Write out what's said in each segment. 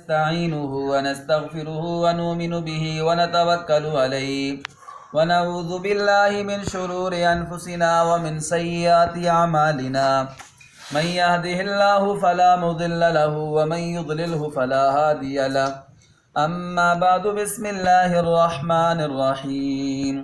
ونستعينه ونستغفره ونؤمن به ونتوكل عليه ونعوذ بالله من شرور أنفسنا ومن سيئات أعمالنا من يهده الله فلا مضل له ومن يضلله فلا هادي له أما بعد بسم الله الرحمن الرحيم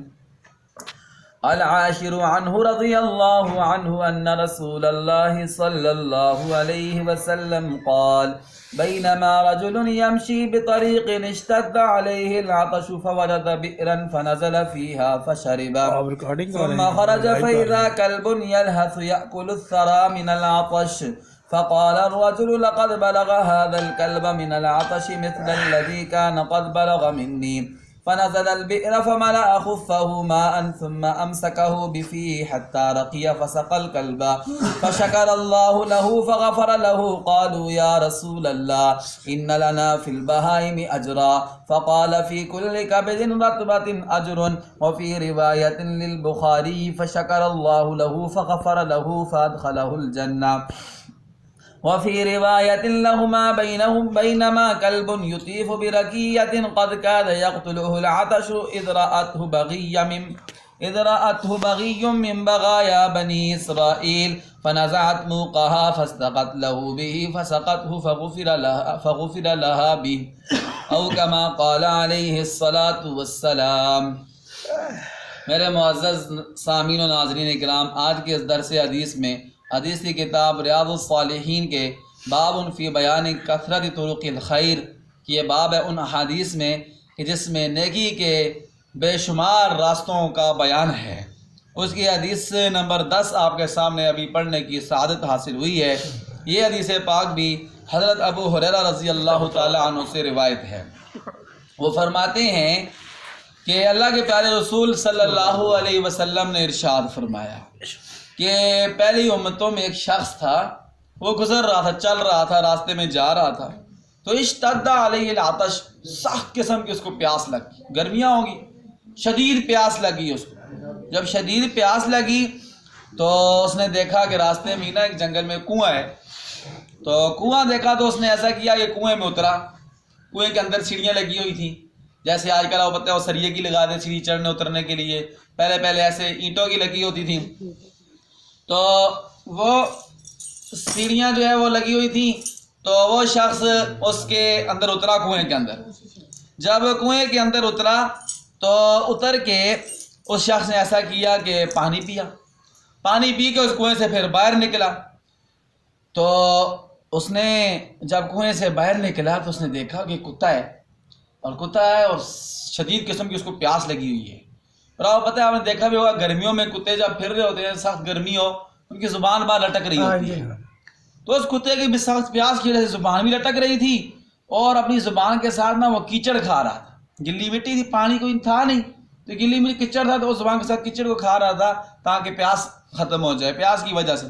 العاشر عنه رضي الله عنه أن رسول الله صلى الله عليه وسلم قال بينما رجل يمشي بطريق اشتد عليه العطش فوجد بئرا فنزل فيها فشرب ثم خرج فإذا كلب يلهث يأكل الثرى من العطش فقال الرجل لقد بلغ هذا الكلب من العطش مثل الذي كان قد بلغ مني فنزل البئر فملأ خفه ماء ثم أمسكه بفيه حتى رقي فسقى الكلب فشكر الله له فغفر له قالوا يا رسول الله إن لنا في البهائم أجرا فقال في كل كبد رطبة أجر وفي رواية للبخاري فشكر الله له فغفر له فأدخله الجنة وفي رواية لهما بينما كلب يطيف بركية قد كاد يقتله العطش إذ رأته بغي من بغايا بني إسرائيل فنزعت موقها فاستقت له به فسقته فغفر لها به أو كما قال عليه الصلاة والسلام۔ میرے معزز سامعین و ناظرین کرام، آج کے اس درس حدیث میں حدیث کی کتاب ریاض الصالحین کے باب فی بیان کثرت طرق الخیر کی یہ باب ہے ان احادیث میں کہ جس میں نیکی کے بے شمار راستوں کا بیان ہے۔ اس کی حدیث نمبر 10 آپ کے سامنے ابھی پڑھنے کی سعادت حاصل ہوئی ہے۔ یہ حدیث پاک بھی حضرت ابو ہریرہ رضی اللہ تعالی عنہ سے روایت ہے۔ وہ فرماتے ہیں کہ اللہ کے پیارے رسول صلی اللہ علیہ وسلم نے ارشاد فرمایا کہ پہلی امتوں میں ایک شخص تھا، وہ گزر رہا تھا، چل رہا تھا، راستے میں جا رہا تھا، تو اشتد علیہ العطش، سخت قسم کی اس کو پیاس لگی، گرمیاں ہوگی، شدید پیاس لگی اس کو۔ جب شدید پیاس لگی تو اس نے دیکھا کہ راستے میں نا ایک جنگل میں کنواں ہے، تو کنواں دیکھا تو اس نے ایسا کیا کہ کنویں میں اترا۔ کنویں کے اندر سیڑھیاں لگی ہوئی تھیں، جیسے آج کل آپ پتہ ہے وہ سریے کی لگا دیں سیڑھی چڑھنے اترنے کے لیے، پہلے ایسے اینٹوں کی لگی ہوتی تھیں، تو وہ سیڑھیاں جو ہے وہ لگی ہوئی تھیں، تو وہ شخص اس کے اندر اترا کنویں کے اندر۔ جب کنویں کے اندر اترا تو اتر کے اس شخص نے ایسا کیا کہ پانی پیا، پانی پی کے اس کنویں سے پھر باہر نکلا۔ تو اس نے جب کنویں سے باہر نکلا تو اس نے دیکھا کہ کتا ہے، اور شدید قسم کی اس کو پیاس لگی ہوئی ہے۔ اور آپ پتہ ہے آپ نے دیکھا بھی ہوگا گرمیوں میں کتے جب پھر رہے ہوتے ہیں، سخت گرمی ہو، ان کی زبان باہر لٹک رہی ہوتی ہے، تو اس کتے کی بھی سخت پیاس کی وجہ سے زبان بھی لٹک رہی تھی، اور اپنی زبان کے ساتھ نا وہ کیچڑ کھا رہا تھا۔ گلی مٹی تھی، پانی کوئی تھا نہیں، تو گلی مٹی کیچڑ تھا، تو وہ زبان کے ساتھ کیچڑ کو کھا رہا تھا تاکہ پیاس ختم ہو جائے، پیاس کی وجہ سے۔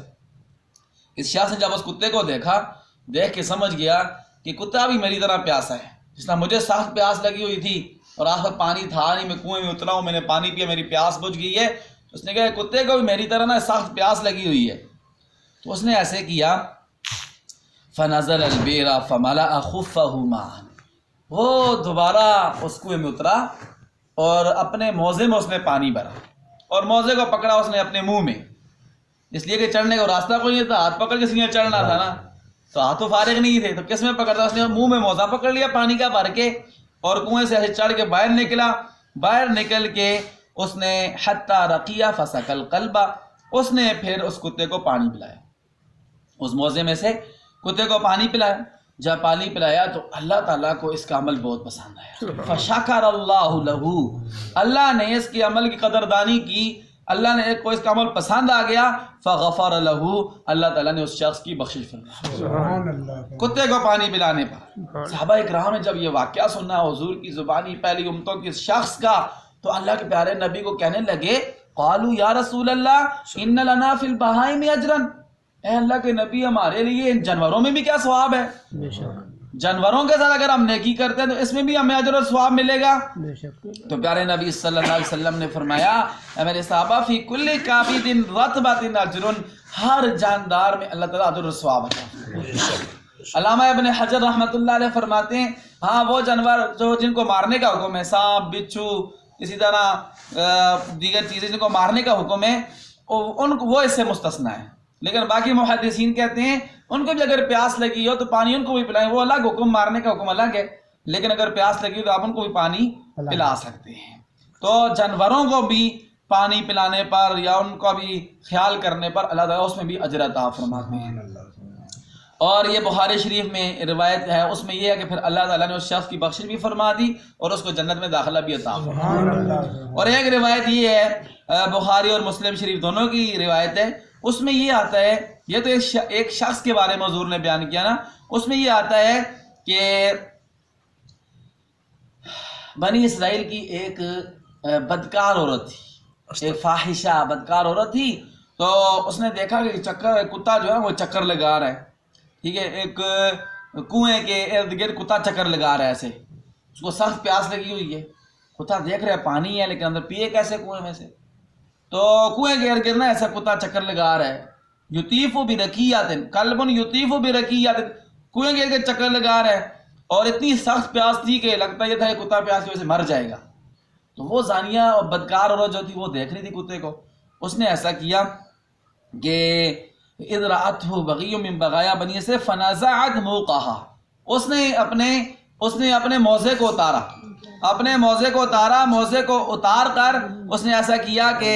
اس شخص نے جب اس کتے کو دیکھا، دیکھ کے سمجھ گیا کہ کتا بھی میری طرح پیاسا ہے، جس طرح مجھے سخت پیاس لگی ہوئی تھی اور آس پاس پانی تھا نہیں، میں کنویں میں اترا ہوں، میں نے پانی پیا، میری پیاس بجھ گئی ہے۔ اس نے کہا کتے کو بھی میری طرح نا سخت پیاس لگی ہوئی ہے۔ تو اس نے ایسے کیا، فنزل البئر فملأ خفه ماء، وہ دوبارہ اس کنویں میں اترا اور اپنے موزے میں اس نے پانی بھرا، اور موزے کو پکڑا اس نے اپنے منہ میں، اس لیے کہ چڑھنے کا راستہ کوئی نہیں تھا، ہاتھ پکڑ کے سیدھا چڑھنا تھا نا، تو ہاتھ تو فارغ نہیں تھے، تو کس میں پکڑتا؟ اس نے منہ میں موزہ پکڑ لیا پانی کا بھر کے، اور کنویں سے ایسے چڑھ کے باہر نکلا۔ باہر نکل کے اس نے حتی رقیہ فسقى القلب، اس نے پھر اس کتے کو پانی پلایا، اس موزے میں سے کتے کو پانی پلایا۔ جب پانی پلایا تو اللہ تعالیٰ کو اس کا عمل بہت پسند آیا، فشکر اللہ لہ، اللہ نے اس کے عمل کی قدردانی کی، اللہ نے کو اس کا عمل پسند آ گیا، فغفر لہ، اللہ تعالیٰ نے اس شخص کی بخشش فرمائی کتے کو پانی پلانے پر۔ صحابہ اکرام نے جب یہ واقعہ سنا حضور کی زبانی پہلی امتوں کے شخص کا، تو اللہ کے پیارے نبی کو کہنے لگے، قالوا یا رسول اللہ ان لنا فی البہائم اجرا، اے اللہ کے نبی ہمارے لیے ان جانوروں میں بھی کیا ثواب ہے؟ جانوروں کے ساتھ اگر ہم نیکی کرتے ہیں تو اس میں بھی ہمیں اجر و ثواب ملے گا۔ تو پیارے نبی صلی اللہ علیہ وسلم نے فرمایا، اے میرے صحابہ، فی کل کابد رطبۃ اجر، ہر جاندار میں اللہ تعالیٰ اجر و ثواب عطا۔ علامہ ابن حجر رحمۃ اللہ علیہ فرماتے ہیں ہاں وہ جانور جو جن کو مارنے کا حکم ہے، سانپ، بچھو، اسی طرح دیگر چیزیں جن کو مارنے کا حکم ہے، وہ اس سے مستثنا ہے. لیکن باقی محدثین کہتے ہیں ان کو بھی اگر پیاس لگی ہو تو پانی ان کو بھی پلائیں، وہ الگ حکم، مارنے کا حکم الگ ہے، لیکن اگر پیاس لگی ہو تو آپ ان کو بھی پانی پلا سکتے ہیں. تو جانوروں کو بھی پانی پلانے پر یا ان کا بھی خیال کرنے پر اللہ تعالیٰ اس میں بھی اجر عطا فرماتے ہیں. اور یہ بخاری شریف میں روایت ہے، اس میں یہ ہے کہ پھر اللہ تعالیٰ نے اس شخص کی بخشش بھی فرما دی اور اس کو جنت میں داخلہ بھی عطا فرمایا. اور ایک روایت یہ ہے بخاری اور مسلم شریف دونوں کی روایت ہے، اس میں یہ آتا ہے، یہ تو ایک شخص کے بارے میں حضور نے بیان کیا نا، اس میں یہ آتا ہے کہ بنی اسرائیل کی ایک بدکار عورت تھی، ایک فاحشہ بدکار عورت تھی. تو اس نے دیکھا کہ کتا جو ہے وہ چکر لگا رہا ہے، ٹھیک ہے، ایک کنویں کے ارد گرد کتا چکر لگا رہا ہے. ایسے اس کو سخت پیاس لگی ہوئی ہے، کتا دیکھ رہا ہے پانی ہے لیکن اندر پیے کیسے کنویں میں سے. تو کنویں کے ارد گرد نا ایسا کتا چکر لگا رہا ہے، یطیف برکیات، کلب یطیف برکیات، کنویں کے ارد گرد چکر لگا رہا ہے. اور اتنی سخت پیاس تھی کہ لگتا یہ تھا کہ کتا پیاس کی وجہ سے مر جائے گا. تو وہ زانیہ اور بدکار عورت جو تھی وہ دیکھ رہی تھی کتے کو، اس نے ایسا کیا کہ اذ رأته بغی من بغایا بنی اسرائیل فنزعت موقعها، اس نے اپنے موزے کو اتارا، موزے کو اتار کر اس نے ایسا کیا کہ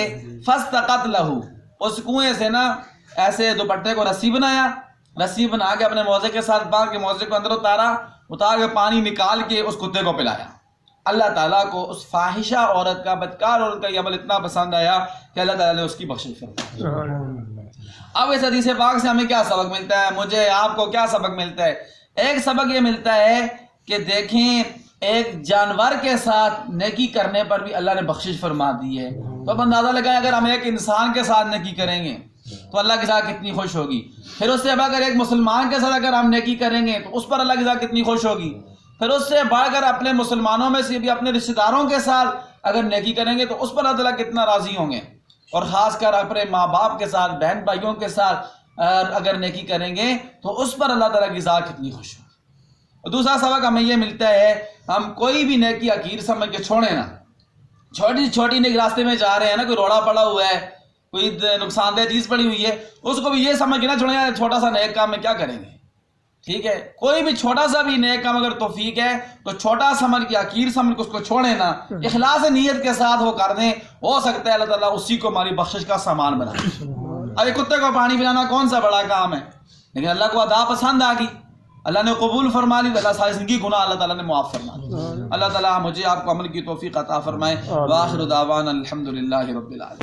فاستقت له، اس کنویں سے نا ایسے دوپٹے کو رسی بنا کے اپنے موزے کے ساتھ باندھ کے موزے کو اندر اتار کے پانی نکال کے اس کتے کو پلایا. اللہ تعالیٰ کو اس فاحشہ عورت کا، بدکار عورت کا یہ عمل اتنا پسند آیا کہ اللہ تعالیٰ نے اس کی بخشش فرمائی. اب اس حدیث پاک سے ہمیں کیا سبق ملتا ہے؟ مجھے آپ کو کیا سبق ملتا ہے؟ ایک سبق یہ ملتا ہے کہ دیکھیں ایک جانور کے ساتھ نیکی کرنے پر بھی اللہ نے بخشش فرما دی ہے. تو اب اندازہ لگائیں اگر ہم ایک انسان کے ساتھ نیکی کریں گے تو اللہ کے ساتھ کتنی خوش ہوگی. پھر اس سے اب اگر ایک مسلمان کے ساتھ اگر ہم نیکی کریں گے تو اس پر اللہ کے ساتھ کتنی خوش ہوگی. پھر اس سے بڑھ کر اپنے مسلمانوں میں سے بھی اپنے رشتہ داروں کے ساتھ اگر نیکی کریں گے تو اس پر اللہ تعالیٰ کتنا راضی ہوں گے. اور خاص کر اپنے ماں باپ کے ساتھ، بہن بھائیوں کے ساتھ اگر نیکی کریں گے تو اس پر اللہ تعالیٰ کی ذات کتنی خوش ہوگی. اور دوسرا سبق ہمیں یہ ملتا ہے، ہم کوئی بھی نیکی حقیر سمجھ کے چھوڑیں نا. چھوٹی چھوٹی نیک راستے میں جا رہے ہیں نا، کوئی روڑا پڑا ہوا ہے، کوئی نقصان دہ چیز پڑی ہوئی ہے، اس کو بھی یہ سمجھ کے نہ چھوڑیں یار چھوٹا سا نیک کام میں کیا کریں گے. ٹھیک ہے، کوئی بھی چھوٹا سا بھی نیک کام اگر توفیق ہے تو چھوٹا سمجھ کے، حقیر سمجھ کے اس کو چھوڑیں نا، اخلاص نیت کے ساتھ وہ کر دیں، ہو سکتا ہے اللہ تعالیٰ اسی کو ہماری بخشش کا سامان بنائے. ارے کتے کو پانی پلانا کون سا بڑا کام ہے، لیکن اللہ کو ادا پسند آ گئی، اللہ نے قبول فرما لی، اللہ ساری زندگی گناہ اللہ تعالیٰ نے معاف فرما دی. اللہ تعالیٰ مجھے آپ کو عمل کی توفیق عطا فرمائے. وآخر دعوانا الحمدللہ رب العالمین.